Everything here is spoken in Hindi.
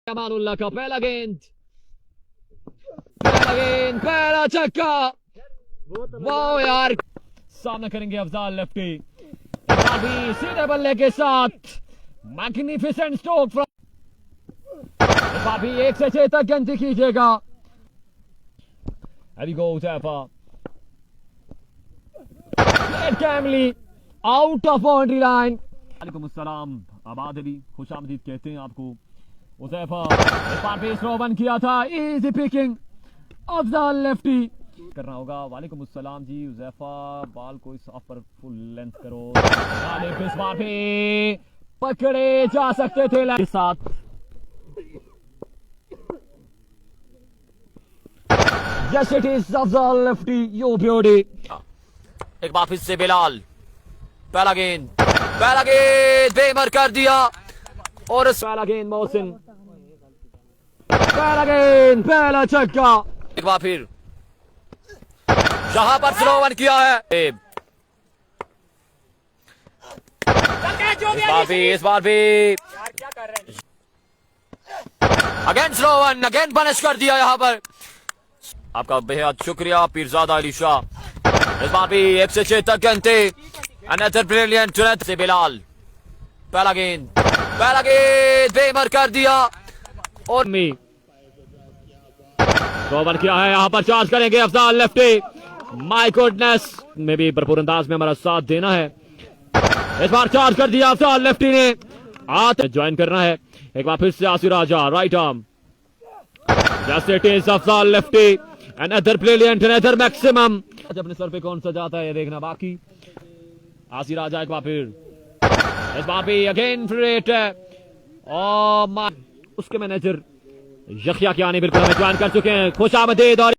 अमानुल्लाह का पहला गेंद, पहला छक्का। वाह यार, सामना करेंगे अफजाल लेफ्टी, भी सीधे बल्ले के साथ मैग्निफिसेंट स्ट्रोक। भी 1 से 6 तक गिनती कीजिएगा। Calmly out of boundary line. वालेकुम अस्सलाम, आबाद अली, खुश आमदीद कहते हैं आपको। उज़ैफा स्लो वन किया था, इजी पिकिंग, अफजाल लेफ्टी करना होगा। वालेकुम अस्सलाम जी उज़ैफा, बॉल को इस ऑफ पर फुल लेंथ करो। इस बार भी पकड़े जा सकते थे के साथ। Yes, it is Afzal lefty, yo beauty. एक बार फिर से बिलाल, पहला गेंद बेमर कर दिया। और पहला गेंद मोहसिन, पहला छक्का। एक बार फिर जहां पर स्लो वन किया है। इस बार भी again slow one, again punish कर दिया यहाँ पर। आपका बेहद शुक्रिया पीरजादा अली शाह। इस बार भी 1 से 6 तक गिनते। अनदर ब्रिलियंट से बिलाल, पहला गेंद बेमर कर दिया। और ओवर किया है, यहाँ पर चार्ज करेंगे अफजाल लेफ्टी। माय गुडनेस, में भी भरपूर अंदाज में हमारा साथ देना है। इस बार चार्ज कर दिया अफजाल लेफ्टी ने, आते ज्वाइन करना है। एक बार फिर से आसिर राजा, राइट आर्म। जैसे it is Afzal lefty, another brilliant, another maximum. अपने सर पे कौन सा जाता है ये देखना बाकी। आसिर राजा एक बार फिर, इस बार भी अगेन फ्रेट है। और उसके मैनेजर यखिया कियानी बिल्कुल हमें ज्वाइन कर चुके हैं। खुश आमदीद। और